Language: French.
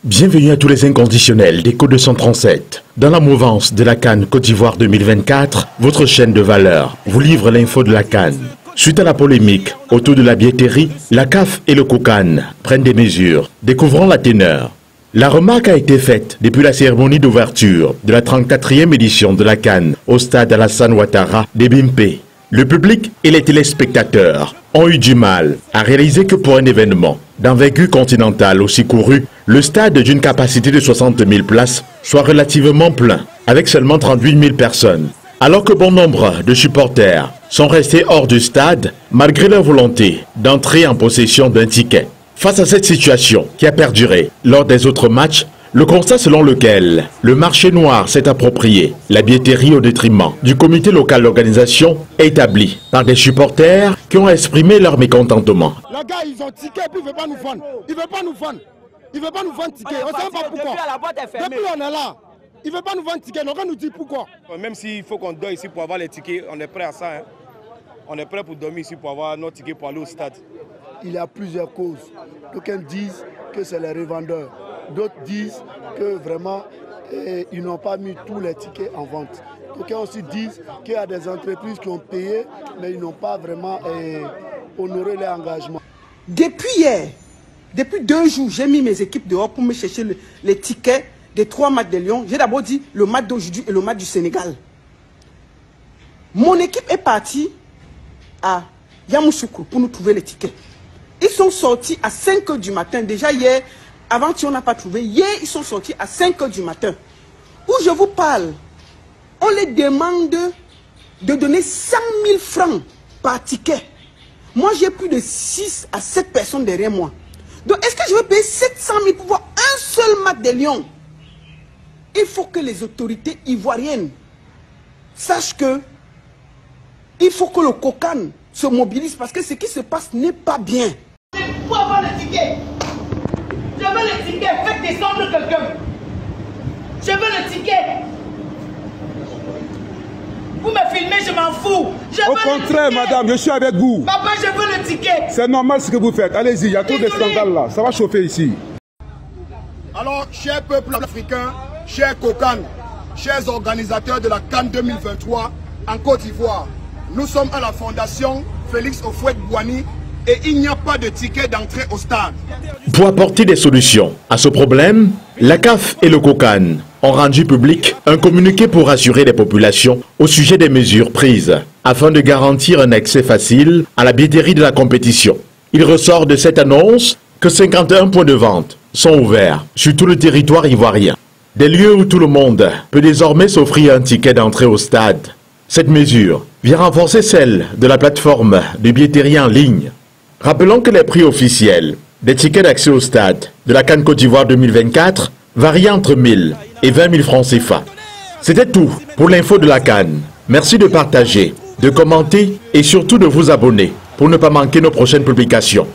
Bienvenue à tous les inconditionnels d'Eco 237. Dans la mouvance de la CAN Côte d'Ivoire 2024, votre chaîne de valeur vous livre l'info de la CAN. Suite à la polémique autour de la billetterie, la CAF et le COCAN prennent des mesures. Découvrons la teneur. La remarque a été faite depuis la cérémonie d'ouverture de la 34e édition de la CAN au stade Alassane Ouattara d'Ebimpe. Le public et les téléspectateurs ont eu du mal à réaliser que pour un événement d'envergure continentale aussi couru, le stade d'une capacité de 60 000 places soit relativement plein, avec seulement 38 000 personnes. Alors que bon nombre de supporters sont restés hors du stade, malgré leur volonté d'entrer en possession d'un ticket. Face à cette situation qui a perduré lors des autres matchs, le constat selon lequel le marché noir s'est approprié la billetterie au détriment du comité local d'organisation établi par des supporters qui ont exprimé leur mécontentement. Les gars, ils ont ticket et puis ils ne veulent pas nous vendre. Ils ne veulent pas nous vendre. Ils ne veulent pas nous vendre ticket. On ne sait pas pourquoi. Depuis on est là. Ils ne veulent pas nous vendre ticket. Donc on nous dit pourquoi. Même s'il faut qu'on dort ici pour avoir les tickets, on est prêt à ça. Hein. On est prêt pour dormir ici pour avoir nos tickets pour aller au stade. Il y a plusieurs causes. D'aucuns disent que c'est les revendeurs. D'autres disent que vraiment, ils n'ont pas mis tous les tickets en vente. D'aucuns aussi disent qu'il y a des entreprises qui ont payé, mais ils n'ont pas vraiment honoré leur engagement. Depuis hier, depuis 2 jours, j'ai mis mes équipes dehors pour me chercher les tickets des 3 matchs de Lyon. J'ai d'abord dit le match d'aujourd'hui et le match du Sénégal. Mon équipe est partie à Yamoussoukro pour nous trouver les tickets. Ils sont sortis à 5 h du matin. Déjà hier, avant qu'on n'a pas trouvé, hier ils sont sortis à 5 h du matin. Où je vous parle, on les demande de donner 100 000 francs par ticket. Moi j'ai plus de 6 à 7 personnes derrière moi. Donc est-ce que je vais payer 700 000 pour voir un seul match de Lyon? Il faut que les autorités ivoiriennes sachent que il faut que le COCAN se mobilise parce que ce qui se passe n'est pas bien. Pour avoir le ticket, je veux le ticket, faites descendre quelqu'un. Je veux le ticket. Vous me filmez, je m'en fous. Au contraire, madame, je suis avec vous. Papa, je veux le ticket. C'est normal ce que vous faites. Allez-y, il y a trop de scandales là. Ça va chauffer ici. Alors, cher peuple africain, chers COCAN, chers organisateurs de la CAN 2023 en Côte d'Ivoire, nous sommes à la fondation Félix Houphouët-Boigny et il n'y a pas de ticket d'entrée au stade. Pour apporter des solutions à ce problème, la CAF et le COCAN ont rendu public un communiqué pour rassurer les populations au sujet des mesures prises afin de garantir un accès facile à la billetterie de la compétition. Il ressort de cette annonce que 51 points de vente sont ouverts sur tout le territoire ivoirien. Des lieux où tout le monde peut désormais s'offrir un ticket d'entrée au stade. Cette mesure vient renforcer celle de la plateforme de billetterie en ligne. Rappelons que les prix officiels des tickets d'accès au stade de la CAN Côte d'Ivoire 2024 varient entre 1000 et 20 000 francs CFA. C'était tout pour l'info de la CAN. Merci de partager, de commenter et surtout de vous abonner pour ne pas manquer nos prochaines publications.